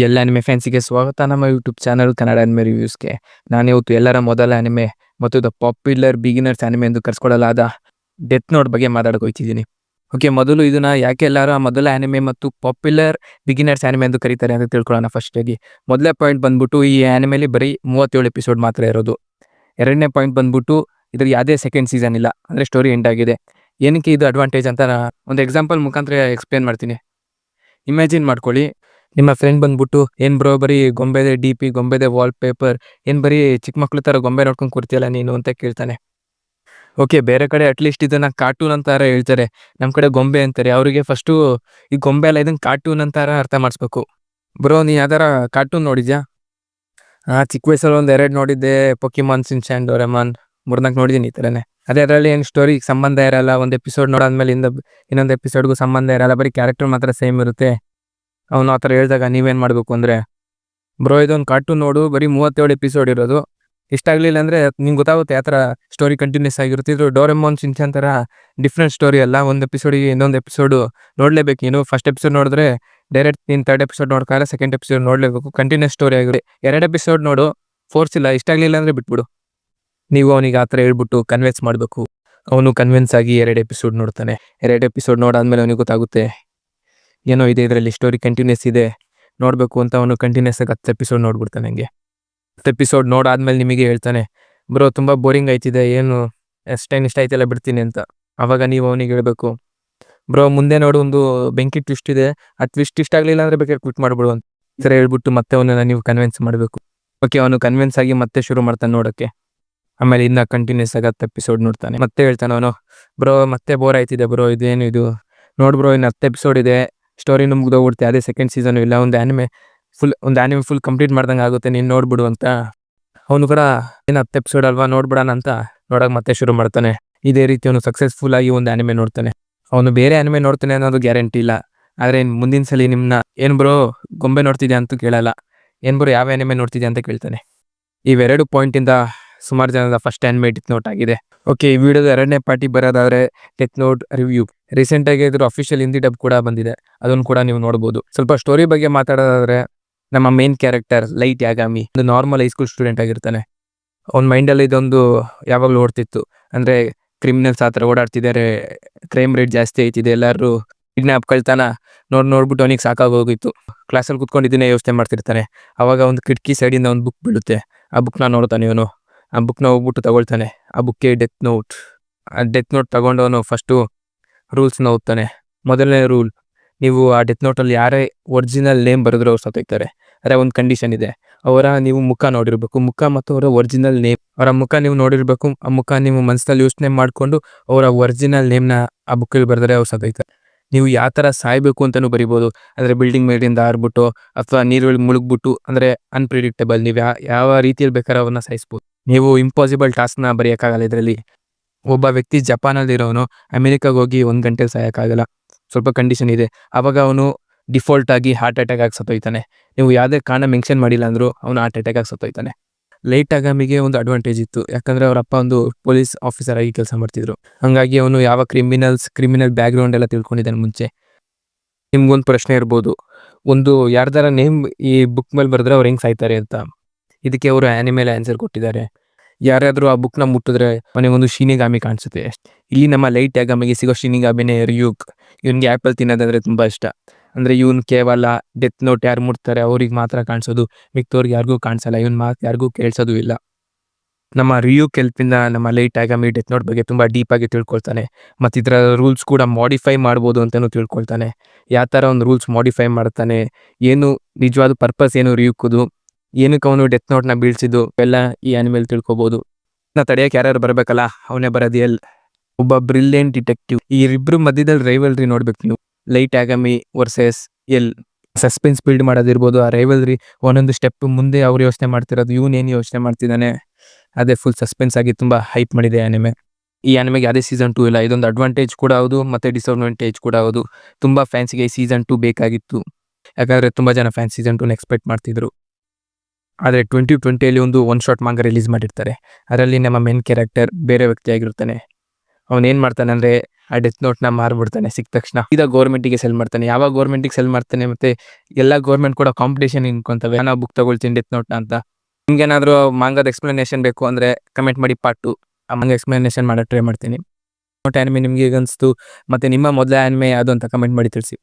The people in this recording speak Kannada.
ಎಲ್ಲ ಅನಿಮೆ ಫ್ಯಾನ್ಸಿಗೆ ಸ್ವಾಗತ ನಮ್ಮ ಯೂಟ್ಯೂಬ್ ಚಾನಲ್ ಕನ್ನಡ ಅನಿಮೆ ರಿವ್ಯೂಸ್ಗೆ. ನಾನಿವತ್ತು ಎಲ್ಲರ ಮೊದಲ ಅನಿಮೆ ಮತ್ತು ದ ಪಾಪ್ಯುಲರ್ ಬಿಗಿನರ್ಸ್ ಅನಿಮೆ ಎಂದು ಕರೆಸ್ಕೊಳ್ಳಲಾದ ಡೆತ್ ನೋಟ್ ಬಗ್ಗೆ ಮಾತಾಡ್ಕೊಳ್ತಿದ್ದೀನಿ. ಓಕೆ, ಮೊದಲು ಇದನ್ನ ಯಾಕೆ ಎಲ್ಲರೂ ಮೊದಲ ಅನಿಮೆ ಮತ್ತು ಪಾಪ್ಯುಲರ್ ಬಿಗಿನರ್ಸ್ ಅನಿಮೆ ಎಂದು ಕರೀತಾರೆ ಅಂತ ತಿಳ್ಕೊಳ್ಳೋಣ. ಫಸ್ಟ್ ಆಗಿ ಮೊದಲೇ ಪಾಯಿಂಟ್ ಬಂದ್ಬಿಟ್ಟು ಈ ಅನಿಮೆಲಿ ಬರೀ 37 ಎಪಿಸೋಡ್ ಮಾತ್ರ ಇರೋದು. ಎರಡನೇ ಪಾಯಿಂಟ್ ಬಂದ್ಬಿಟ್ಟು ಇದ್ರ ಯಾವುದೇ ಸೆಕೆಂಡ್ ಸೀಸನ್ ಇಲ್ಲ, ಅಂದರೆ ಸ್ಟೋರಿ ಎಂಡ್ ಆಗಿದೆ. ಏನಕ್ಕೆ ಇದು ಅಡ್ವಾಂಟೇಜ್ ಅಂತ ಒಂದು ಎಕ್ಸಾಂಪಲ್ ಮುಖಾಂತರ ಎಕ್ಸ್ಪ್ಲೇನ್ ಮಾಡ್ತೀನಿ. ಇಮ್ಯಾಜಿನ್ ಮಾಡ್ಕೊಳ್ಳಿ, ನಿಮ್ಮ ಫ್ರೆಂಡ್ ಬಂದ್ಬಿಟ್ಟು ಏನು ಬ್ರೋ ಬರೀ ಗೊಂಬೆದೆ ಡಿ ಪಿ, ಗೊಂಬೆದೆ ವಾಲ್ ಪೇಪರ್, ಏನು ಬರೀ ಚಿಕ್ಕ ಮಕ್ಳ ಥರ ಗೊಂಬೆ ನೋಡ್ಕೊಂಡು ಕೂರ್ತಿಯಲ್ಲ ನೀನು ಅಂತ ಕೇಳ್ತಾನೆ. ಓಕೆ, ಬೇರೆ ಕಡೆ ಅಟ್ಲೀಸ್ಟ್ ಇದನ್ನು ಕಾರ್ಟೂನ್ ಅಂತಾರ ಹೇಳ್ತಾರೆ, ನಮ್ಮ ಕಡೆ ಗೊಂಬೆ ಅಂತಾರೆ. ಅವರಿಗೆ ಫಸ್ಟು ಈ ಗೊಂಬೆ ಅಲ್ಲ, ಇದನ್ನು ಕಾರ್ಟೂನ್ ಅಂತಾರ ಅರ್ಥ ಮಾಡಿಸ್ಬೇಕು. ಬ್ರೋ ನೀ ಯಾವ್ದಾರ ಕಾರ್ಟೂನ್ ನೋಡಿದ್ಯಾ? ಚಿಕ್ಕ ವಯಸ್ಸಲ್ಲಿ ಒಂದು 2 ನೋಡಿದ್ದೆ, ಪೊಕಿಮಾನ್, ಶಿನ್ಚಾನ್, ಡೋರೆಮಾನ್, 3-4 ನೋಡಿದ್ದೀನಿ ಈ ಥರನೇ. ಅದರಲ್ಲಿ ಏನು ಸ್ಟೋರಿ ಸಂಬಂಧ ಇರಲ್ಲ, ಒಂದು ಎಪಿಸೋಡ್ ನೋಡಾದ್ಮೇಲೆ ಇನ್ನೊಂದು ಎಪಿಸೋಡ್ಗೂ ಸಂಬಂಧ ಇರಲ್ಲ, ಬರೀ ಕ್ಯಾರೆಕ್ಟರ್ ಮಾತ್ರ ಸೇಮ್ ಇರುತ್ತೆ. ಅವನು ಆ ಥರ ಹೇಳಿದಾಗ ನೀವೇನು ಮಾಡಬೇಕು ಅಂದರೆ, ಬ್ರೋ ಇದೊಂದು ಕಾರ್ಟೂನ್ ನೋಡು, ಬರೀ 37 ಎಪಿಸೋಡ್ ಇರೋದು, ಇಷ್ಟ ಆಗಲಿಲ್ಲ ಅಂದರೆ ನಿಂಗೆ ಗೊತ್ತಾಗುತ್ತೆ ಯಾವ ಥರ ಸ್ಟೋರಿ ಕಂಟಿನ್ಯೂಸ್ ಆಗಿರುತ್ತೆ. ಡೋರೆಮಾನ್, ಶಿನ್ಚಾನ್ ಥರ ಡಿಫ್ರೆಂಟ್ ಸ್ಟೋರಿ ಅಲ್ಲ, ಒಂದು ಎಪಿಸೋಡಿಗೆ ಇನ್ನೊಂದು ಎಪಿಸೋಡು ನೋಡಲೇಬೇಕು. ನೀನು ಫಸ್ಟ್ ಎಪಿಸೋಡ್ ನೋಡಿದ್ರೆ ಡೈರೆಕ್ಟ್ ನೀನು 3rd ಎಪಿಸೋಡ್ ನೋಡ್ಕೊಳ್ಳೋ, ಸೆಕೆಂಡ್ ಎಪಿಸೋಡ್ ನೋಡಲೇಬೇಕು. ಕಂಟಿನ್ಯೂಸ್ ಸ್ಟೋರಿ ಆಗಿರುತ್ತೆ. 2 ಎಪಿಸೋಡ್ ನೋಡು, ಫೋರ್ಸ್ ಇಲ್ಲ. ಇಷ್ಟ ಆಗಲಿಲ್ಲ ಅಂದರೆ ಬಿಟ್ಬಿಡು. ನೀವು ಅವನಿಗೆ ಆ ಥರ ಹೇಳ್ಬಿಟ್ಟು ಕನ್ವಿನ್ಸ್ ಮಾಡಬೇಕು. ಅವನು ಕನ್ವಿನ್ಸ್ ಆಗಿ 2 ಎಪಿಸೋಡ್ ನೋಡ್ತಾನೆ. 2 ಎಪಿಸೋಡ್ ನೋಡಾದ್ಮೇಲೆ ಅವನಿಗೆ ಗೊತ್ತಾಗುತ್ತೆ ಏನೋ ಇದೆ ಇದರಲ್ಲಿ, ಸ್ಟೋರಿ ಕಂಟಿನ್ಯೂಸ್ ಇದೆ, ನೋಡಬೇಕು ಅಂತ. ಅವನು ಕಂಟಿನ್ಯೂಸ್ ಆಗಿ 10 ಎಪಿಸೋಡ್ ನೋಡ್ಬಿಡ್ತಾನೆ. ಹಂಗೆ 10 ಎಪಿಸೋಡ್ ನೋಡಾದ್ಮೇಲೆ ನಿಮಗೆ ಹೇಳ್ತಾನೆ, ಬ್ರೋ ತುಂಬ ಬೋರಿಂಗ್ ಆಯ್ತಿದೆ, ಏನು ಅಷ್ಟೇನು ಇಷ್ಟ ಆಯ್ತಲ್ಲ, ಬಿಡ್ತೀನಿ ಅಂತ. ಆವಾಗ ನೀವು ಅವನಿಗೆ ಹೇಳಬೇಕು, ಬ್ರೋ ಮುಂದೆ ನೋಡು, ಒಂದು ಬೆಂಕಿ ಟ್ವಿಸ್ಟ್ ಇದೆ, ಆ ಟ್ವಿಸ್ಟ್ ಇಷ್ಟ ಆಗಲಿಲ್ಲ ಅಂದರೆ ಬೇಕಾದ್ರೆ ಕ್ವಿಟ್ ಮಾಡಿಬಿಡು ಅಂತ ಈ ಥರ ಹೇಳ್ಬಿಟ್ಟು ಮತ್ತೆ ಅವನನ್ನು ನೀವು ಕನ್ವಿನ್ಸ್ ಮಾಡಬೇಕು. ಓಕೆ, ಅವನು ಕನ್ವಿನ್ಸ್ ಆಗಿ ಮತ್ತೆ ಶುರು ಮಾಡ್ತಾನೆ ನೋಡೋಕ್ಕೆ. ಆಮೇಲೆ ಇನ್ನು ಕಂಟಿನ್ಯೂಸ್ ಆಗಿ 10 ಎಪಿಸೋಡ್ ನೋಡ್ತಾನೆ. ಮತ್ತೆ ಹೇಳ್ತಾನೆ ಅವನು, ಬ್ರೋ ಮತ್ತೆ ಬೋರ್ ಆಯ್ತಿದೆ ಬ್ರೋ, ಇದೇನು ಇದು ನೋಡು ಬ್ರೋ, ಇನ್ನು 10 ಎಪಿಸೋಡ್ ಇದೆ, ಸ್ಟೋರಿನೂ ಮುಗ್ದೋಗ್ಬಿಡುತ್ತೆ, ಅದೇ ಸೆಕೆಂಡ್ ಸೀಸನು ಇಲ್ಲ, ಒಂದು ಆ್ಯನಿಮೆ ಫುಲ್ ಕಂಪ್ಲೀಟ್ ಮಾಡ್ದಂಗೆ ಆಗುತ್ತೆ, ನೀನು ನೋಡ್ಬಿಡು ಅಂತ. ಅವನು ಕೂಡ ಏನು 10 ಎಪಿಸೋಡ್ ಅಲ್ವಾ, ನೋಡ್ಬಿಡೋಣ ಅಂತ ನೋಡೋಕೆ ಮತ್ತೆ ಶುರು ಮಾಡ್ತಾನೆ. ಇದೇ ರೀತಿ ಅವನು ಸಕ್ಸಸ್ಫುಲ್ ಆಗಿ ಒಂದು ಆ್ಯನಿಮೆ ನೋಡ್ತಾನೆ. ಅವನು ಬೇರೆ ಆ್ಯನಿಮೆ ನೋಡ್ತಾನೆ ಅನ್ನೋದು ಗ್ಯಾರಂಟಿ ಇಲ್ಲ, ಆದರೆ ಮುಂದಿನ ಸಲ ನಿಮ್ಮನ್ನ ಏನು ಬ್ರೋ ಗೊಂಬೆ ನೋಡ್ತಿದ್ಯಾ ಅಂತ ಕೇಳಲ್ಲ, ಏನು ಬ್ರೋ ಯಾವ ಆ್ಯನಿಮೆ ನೋಡ್ತಿದ್ಯಾ ಅಂತ ಕೇಳ್ತಾನೆ. ಇವೆರಡು ಪಾಯಿಂಟಿಂದ ಸುಮಾರು ಜನದ ಫಸ್ಟ್ ಆ್ಯನಿಮೆ ಡೆತ್ ನೋಟ್ ಆಗಿದೆ. ಓಕೆ, ಈ ವಿಡಿಯೋದ 2ನೇ ಪಾರ್ಟಿಗೆ ಬರೋದಾದರೆ ಡೆತ್ ನೋಟ್ ರಿವ್ಯೂ. ರೀಸೆಂಟಾಗಿ ಇದ್ರ ಅಫಿಷಿಯಲ್ ಹಿಂದಿ ಡಬ್ ಕೂಡ ಬಂದಿದೆ, ಅದನ್ನು ಕೂಡ ನೀವು ನೋಡ್ಬೋದು. ಸ್ವಲ್ಪ ಸ್ಟೋರಿ ಬಗ್ಗೆ ಮಾತಾಡೋದಾದರೆ, ನಮ್ಮ ಮೇನ್ ಕ್ಯಾರೆಕ್ಟರ್ ಲೈಟ್ ಯಾಗಾಮಿ ಒಂದು ನಾರ್ಮಲ್ ಹೈಸ್ಕೂಲ್ ಸ್ಟೂಡೆಂಟ್ ಆಗಿರ್ತಾನೆ. ಅವ್ನ ಮೈಂಡಲ್ಲಿ ಇದೊಂದು ಯಾವಾಗಲೂ ಓಡ್ತಿತ್ತು, ಅಂದರೆ ಕ್ರಿಮಿನಲ್ಸ್ ಆ ಥರ ಓಡಾಡ್ತಿದ್ದಾರೆ, ಕ್ರೈಮ್ ರೇಟ್ ಜಾಸ್ತಿ ಐತಿದೆ, ಎಲ್ಲರೂ ಕಿಡ್ನಾಪ್ ಕಳ್ತಾನ ನೋಡ್ಬಿಟ್ಟು ಅವನಿಗೆ ಸಾಕಾಗೋಗಿತ್ತು. ಕ್ಲಾಸಲ್ಲಿ ಕೂತ್ಕೊಂಡಿದ್ದೀನಿ ಯೋಚನೆ ಮಾಡ್ತಿರ್ತಾನೆ. ಆವಾಗ ಒಂದು ಕಿಟಕಿ ಸೈಡಿಂದ ಒಂದು ಬುಕ್ ಬೀಳುತ್ತೆ. ಆ ಬುಕ್ನ ನೋಡ್ತಾನೆ ಇವನು. ಆ ಬುಕ್ನ ಹೋಗ್ಬಿಟ್ಟು ತಗೊಳ್ತಾನೆ. ಆ ಬುಕ್ಕೆ ಡೆತ್ ನೋಟ್. ಆ ಡೆತ್ ನೋಟ್ ತಗೊಂಡವನು ಫಸ್ಟು ರೂಲ್ಸ್ನ ಓದ್ತಾನೆ. ಮೊದಲನೇ ರೂಲ್, ನೀವು ಆ ಡೆತ್ ನೋಟಲ್ಲಿ ಯಾರೇ ಒರಿಜಿನಲ್ ನೇಮ್ ಬರೆದ್ರು ಅವ್ರು ಸತ್ತೋಗ್ತಾರೆ. ಆದರೆ ಒಂದು ಕಂಡೀಷನ್ ಇದೆ, ನೀವು ಮುಖ ನೋಡಿರ್ಬೇಕು, ಮುಖ ಮತ್ತು ಅವರ ಒರಿಜಿನಲ್ ನೇಮ್. ಅವರ ಮುಖ ನೀವು ನೋಡಿರ್ಬೇಕು. ಆ ಮುಖ ನೀವು ಮನಸ್ಸಲ್ಲಿ ಯೋಚನೆ ಮಾಡಿಕೊಂಡು ಅವರ ಒರಿಜಿನಲ್ ನೇಮ್ನ ಆ ಬುಕ್ಕಲ್ಲಿ ಬರೆದ್ರೆ ಅವ್ರು ಸತ್ತೋಗ್ತಾರೆ. ನೀವು ಯಾವ ಥರ ಸಾಯಬೇಕು ಅಂತಲೂ ಬರಿಬೋದು, ಅಂದರೆ ಬಿಲ್ಡಿಂಗ್ ಮೇಲಿಂದ ಹಾರ್ಬಿಟ್ಟು ಅಥವಾ ನೀರಲ್ಲಿ ಮುಳುಗ್ಬಿಟ್ಟು, ಅಂದರೆ ಅನ್ಪ್ರಿಡಿಕ್ಟಬಲ್. ನೀವು ಯಾವ ರೀತಿಯಲ್ಲಿ ಬೇಕಾದ್ರೆ ಅವ್ರನ್ನ ಸಾಯಿಸ್ಬೋದು. ನೀವು ಇಂಪಾಸಿಬಲ್ ಟಾಸ್ಕ್ನ ಬರೆಯೋಕ್ಕಾಗಲ್ಲ ಇದರಲ್ಲಿ. ಒಬ್ಬ ವ್ಯಕ್ತಿ ಜಪಾನಲ್ಲಿರೋನು ಅಮೆರಿಕಾಗೆ ಹೋಗಿ 1 ಗಂಟೆಲಿ ಸಾಯೋಕ್ಕಾಗಲ್ಲ, ಸ್ವಲ್ಪ ಕಂಡೀಷನ್ ಇದೆ. ಆವಾಗ ಅವನು ಡಿಫಾಲ್ಟ್ ಆಗಿ ಹಾರ್ಟ್ ಅಟ್ಯಾಕ್ ಆಗಿ ಸತ್ತೋಯ್ತಾನೆ. ನೀವು ಯಾವುದೇ ಕಾರಣ ಮೆನ್ಷನ್ ಮಾಡಿಲ್ಲ ಅಂದರೂ ಅವನು ಹಾರ್ಟ್ ಅಟ್ಯಾಕ್ ಆಗಿ ಸತ್ತೋಯ್ತಾನೆ. ಲೈಟ್ ಯಾಗಾಮಿಗೆ ಒಂದು ಅಡ್ವಾಂಟೇಜ್ ಇತ್ತು, ಯಾಕಂದರೆ ಅವರ ಅಪ್ಪ ಒಂದು ಪೊಲೀಸ್ ಆಫೀಸರ್ ಆಗಿ ಕೆಲಸ ಮಾಡ್ತಿದ್ರು. ಹಾಗಾಗಿ ಅವನು ಯಾವ ಕ್ರಿಮಿನಲ್ ಬ್ಯಾಕ್ಗ್ರೌಂಡ್ ಎಲ್ಲ ತಿಳ್ಕೊಂಡಿದ್ದಾನೆ ಮುಂಚೆ. ನಿಮ್ಗೊಂದು ಪ್ರಶ್ನೆ ಇರ್ಬೋದು, ಒಂದು ಯಾರ್ದಾರ ನೇಮ್ ಈ ಬುಕ್ ಮೇಲೆ ಬರೆದ್ರೆ ಅವ್ರು ಹೆಂಗೆ ಸಾಯ್ತಾರೆ ಅಂತ. ಇದಕ್ಕೆ ಅವರು ಆ್ಯನಿಮೇಲ್ ಆನ್ಸರ್ ಕೊಟ್ಟಿದ್ದಾರೆ. ಯಾರಾದರೂ ಆ ಬುಕ್ನ ಮುಟ್ಟಿದ್ರೆ ಅವನಿಗೊಂದು ಶಿನಿಗಾಮಿ ಕಾಣಿಸುತ್ತೆ. ಇಲ್ಲಿ ನಮ್ಮ ಲೈಟ್ ಯಾಗಾಮಿಗೆ ಸಿಗೋ ಶಿನಿಗಾಮಿನೇ ರ್ಯೂಕ್. ಇವನಿಗೆ ಆ್ಯಪಲ್ ತಿನ್ನೋದಂದರೆ ತುಂಬ ಇಷ್ಟ. ಅಂದರೆ ಇವನು ಕೇವಲ ಡೆತ್ ನೋಟ್ ಯಾರು ಮುಟ್ತಾರೆ ಅವ್ರಿಗೆ ಮಾತ್ರ ಕಾಣಿಸೋದು, ಮಿಕ್ತವ್ರಿಗೆ ಯಾರಿಗೂ ಕಾಣಿಸಲ್ಲ. ಇವನ್ ಮಾತು ಯಾರಿಗೂ ಕೇಳಿಸೋದು ಇಲ್ಲ. ನಮ್ಮ ರ್ಯೂಕ್ ಹೆಲ್ಪಿಂದ ನಮ್ಮ ಲೈಟ್ ಯಾಗಾಮಿ ಡೆತ್ ನೋಟ್ ಬಗ್ಗೆ ತುಂಬ ಡೀಪಾಗಿ ತಿಳ್ಕೊಳ್ತಾನೆ. ಮತ್ತು ಇದರ ರೂಲ್ಸ್ ಕೂಡ ಮಾಡಿಫೈ ಮಾಡ್ಬೋದು ಅಂತಲೂ ತಿಳ್ಕೊಳ್ತಾನೆ. ಯಾವ ಥರ ಒಂದು ರೂಲ್ಸ್ ಮಾಡಿಫೈ ಮಾಡ್ತಾನೆ, ಏನು ನಿಜವಾದ ಪರ್ಪಸ್ ಏನು ರ್ಯೂಕ್ದು, ಏನಕ್ಕೆ ಅವನು ಡೆತ್ ನೋಟ್ನ ಬೀಳ್ಸಿದ್ದು ಎಲ್ಲ ಈ ಆ್ಯನಿಮೇಲ್ ತಿಳ್ಕೊಬೋದು. ತಡೆಯೋಕೆ ಯಾರ್ಯಾರು ಬರಬೇಕಲ್ಲ, ಅವನೇ ಬರೋದು ಒಬ್ಬ ಬ್ರಿಲಿಯಂಟ್ ಡಿಟೆಕ್ಟಿವ್. ಈ ಇಬ್ಬರು ಮಧ್ಯದಲ್ಲಿ ರೈವಲ್ರಿ ನೋಡ್ಬೇಕು ನೀವು. Light Yagami versus suspense build ಮಾಡೋದಿರ್ಬೋದು. ಆ ರೈವಲ್ರಿ ಒಂದೊಂದು ಸ್ಟೆಪ್ ಮುಂದೆ ಅವ್ರು ಯೋಚನೆ ಮಾಡ್ತಿರೋದು, ಇವನೇನು ಯೋಚನೆ ಮಾಡ್ತಿದ್ದಾನೆ, ಅದೇ ಫುಲ್ ಸಸ್ಪೆನ್ಸ್ ಆಗಿ ತುಂಬ ಹೈಪ್ ಮಾಡಿದೆ ಆ್ಯನಿಮೆ. ಈ ಆ್ಯನಿಮೆಗೆ ಯಾವುದೇ ಸೀಸನ್ 2 ಇಲ್ಲ. ಇದೊಂದು ಅಡ್ವಾಂಟೇಜ್ ಕೂಡ ಹೌದು ಮತ್ತು ಡಿಸಡ್ವಾಂಟೇಜ್ ಕೂಡ ಹೌದು. ತುಂಬ ಫ್ಯಾನ್ಸಿಗೆ ಈ ಸೀಸನ್ 2 ಬೇಕಾಗಿತ್ತು, ಯಾಕಂದರೆ ತುಂಬ ಜನ ಫ್ಯಾನ್ಸ್ ಸೀಸನ್ 2ನ ಎಕ್ಸ್ಪೆಕ್ಟ್ ಮಾಡ್ತಿದ್ರು. ಆದರೆ 2020 ಒಂದು 1 ಶಾಟ್ ಮಾಂಗ ರಿಲೀಸ್ ಮಾಡಿರ್ತಾರೆ. ಅದರಲ್ಲಿ ನಮ್ಮ ಮೇನ್ ಕ್ಯಾರೆಕ್ಟರ್ ಬೇರೆ ವ್ಯಕ್ತಿ ಆಗಿರ್ತಾನೆ. ಅವನೇನು ಮಾಡ್ತಾನೆ ಅಂದರೆ ಆ ಡೆತ್ ನೋಟ್ನ ಮಾರ್ಬಿಡ್ತಾನೆ ಸಿಕ್ಕ ತಕ್ಷಣ. ಸೀದಾ ಗೌರ್ಮೆಂಟಿಗೆ ಸೆಲ್ ಮಾಡ್ತಾನೆ. ಯಾವಾಗ ಗೌರ್ಮೆಂಟಿಗೆ ಸೆಲ್ ಮಾಡ್ತಾನೆ ಮತ್ತು ಎಲ್ಲ ಗೌರ್ಮೆಂಟ್ ಕೂಡ ಕಾಂಪಿಟೇಷನ್ ಇನ್ಕೊಂತವೆ, ನಾನು ಬುಕ್ ತಗೊಳ್ತೀನಿ ಡೆತ್ ನೋಟ್ನ ಅಂತ. ನಿಮ್ಗೇನಾದರೂ ಮಾಂಗದ ಎಕ್ಸ್ಪ್ಲನೇಷನ್ ಬೇಕು ಅಂದರೆ ಕಮೆಂಟ್ ಮಾಡಿ ಪಾರ್ಟ್ 2 ಆ ಮಾಂಗ ಎಕ್ಸ್ಪ್ಲನೇಷನ್ ಮಾಡೋಕ್ಕೆ ಟ್ರೈ ಮಾಡ್ತೀನಿ. ನೋಟ್ ಆ್ಯನಿಮೆ ನಿಮ್ಗೆ ಹೇಗೆ ಅನಿಸ್ತು ಮತ್ತು ನಿಮ್ಮ ಮೊದಲ ಆ್ಯನಿಮೆ ಯಾವುದು ಅಂತ ಕಮೆಂಟ್ ಮಾಡಿ ತಿಳಿಸಿ.